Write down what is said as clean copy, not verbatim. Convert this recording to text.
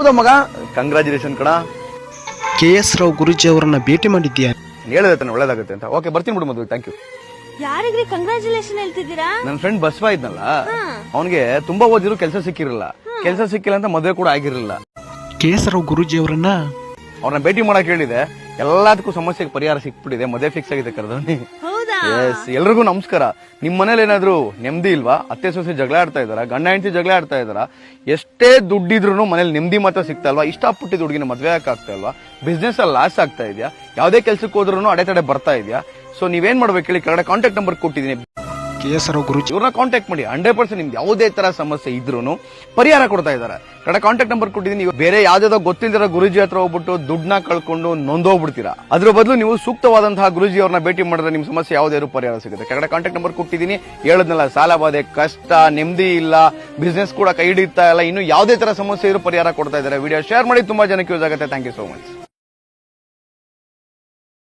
ಹೌದಾ ಮಗ, ಕಂಗ್ರಾಚುಲೇಷನ್ ಕಣ. KS ರಾವ್ ಗುರೂಜಿ ಅವರನ್ನ ಭೇಟಿ ಮಾಡಿದ್ಯಾ? ಹೇಳಿದ್ರೆ ಒಳ್ಳೇದಾಗುತ್ತೆ ಅಂತ. ಓಕೆ, ಬರ್ತೀನಿ ಬಿಡು ಮದುವೆ. Thank you. ಯಾರಿಗ್ರಿ ಕಂಗ್ರಾಚುಲೇಷನ್ ಹೇಳ್ತಿದ್ದೀರಾ? ನನ್ನ ಫ್ರೆಂಡ್ ಬಸವ ಇದ್ನಲ್ಲ, ಅವನಿಗೆ ತುಂಬಾ ಓದಿದ್ರು ಕೆಲಸ ಸಿಕ್ಕಿರಲಿಲ್ಲ. ಕೆಲಸ ಸಿಕ್ಕಿಲ್ಲ ಅಂತ ಮದುವೆ ಕೂಡ ಆಗಿರಲಿಲ್ಲ. KS ರಾವ್ ಗುರೂಜಿ ಅವರನ್ನ ಅವ್ರನ್ನ ಭೇಟಿ ಮಾಡಕ್ ಹೇಳಿದೆ. ಎಲ್ಲದಕ್ಕೂ ಸಮಸ್ಯೆಗೆ ಪರಿಹಾರ ಸಿಕ್ಬಿಟ್ಟಿದೆ. ಮದುವೆ ಫಿಕ್ಸ್ ಆಗಿದೆ ಕರೆದವನಿ. ಹೌದಾ? ಎಸ್, ಎಲ್ರಿಗೂ ನಮಸ್ಕಾರ. ನಿಮ್ ಮನೇಲಿ ಏನಾದ್ರು ನೆಮ್ಮದಿ ಇಲ್ವಾ? ಅತ್ತೆ ಸೊಸೆ ಜಗಳ ಆಡ್ತಾ ಇದಾರ, ಗಂಡ ಹೆಂಡತಿ ಜಗಳ ಆಡ್ತಾ ಇದಾರ, ಎಷ್ಟೇ ದುಡ್ಡಿದ್ರು ಮನೇಲಿ ನೆಮ್ಮದಿ ಮಾತ್ರ ಸಿಗ್ತಾ ಇಲ್ವಾ? ಇಷ್ಟಪಟ್ಟಿದ್ದ ಹುಡುಗಿನ ಮದ್ವೆ ಆಗ್ತಾ ಇಲ್ವಾ? ಬಿಸ್ನೆಸ್ ಅಲ್ಲಿ ಲಾಸ್ ಆಗ್ತಾ ಇದೆಯಾ? ಯಾವ್ದೇ ಕೆಲ್ಸಕ್ಕೆ ಹೋದ್ರು ಅಡೆತಡೆ ಬರ್ತಾ ಇದೆಯಾ? ಸೊ ನೀವೇನ್ ಮಾಡ್ಬೇಕು ಹೇಳಿ, ಕೆಳಗಡೆ ಕಾಂಟ್ಯಾಕ್ಟ್ ನಂಬರ್ ಕೊಟ್ಟಿದ್ದೀನಿ. KS ರಾವ್ ಗುರೂಜಿ ಇವ್ರನ್ನ ಕಾಂಟ್ಯಾಕ್ಟ್ ಮಾಡಿ. 100% ನಿಮ್ದು ಯಾವುದೇ ತರ ಸಮಸ್ಯೆ ಇದ್ರೂ ಪರಿಹಾರ ಕೊಡ್ತಾ ಇದಾರೆ. ಕಡೆ ಕಾಂಟ್ಯಾಕ್ಟ್ ನಂಬರ್ ಕೊಟ್ಟಿದ್ದೀನಿ. ಬೇರೆ ಯಾವ್ದಾದ್ರು ಗೊತ್ತಿಲ್ದಿರೋ ಗುರುಜಿ ಹತ್ರ ಹೋಗ್ಬಿಟ್ಟು ದುಡ್ಡನ್ನ ಕಳ್ಕೊಂಡು ನೊಂದೋಗ್ಬಿಡ್ತೀರಾ. ಅದ್ರ ಬದಲು ನೀವು ಸೂಕ್ತವಾದಂತಹ ಗುರುಜಿ ಅವ್ರನ್ನ ಭೇಟಿ ಮಾಡಿದ್ರೆ ನಿಮ್ ಸಮಸ್ಯೆ ಯಾವುದೇ ಪರಿಹಾರ ಸಿಗುತ್ತೆ. ಕೆಳಗಡೆ ಕಾಂಟ್ಯಾಕ್ಟ್ ನಂಬರ್ ಕೊಟ್ಟಿದ್ದೀನಿ. ಹೇಳದ್ನಲ್ಲ, ಸಾಲ ಬಾಧೆ, ಕಷ್ಟ, ನೆಮ್ಮದಿ ಇಲ್ಲ, ಬಿಸ್ನೆಸ್ ಕೂಡ ಕೈ ಹಿಡಿತಾ ಇಲ್ಲ, ಇನ್ನು ಯಾವುದೇ ತರ ಸಮಸ್ಯೆ ಇರೋ ಪರಿಹಾರ ಕೊಡ್ತಾ ಇದ್ದಾರೆ. ವಿಡಿಯೋ ಶೇರ್ ಮಾಡಿ, ತುಂಬಾ ಜನಕ್ಕೆ ಯೂಸ್ ಆಗುತ್ತೆ. Thank you so much.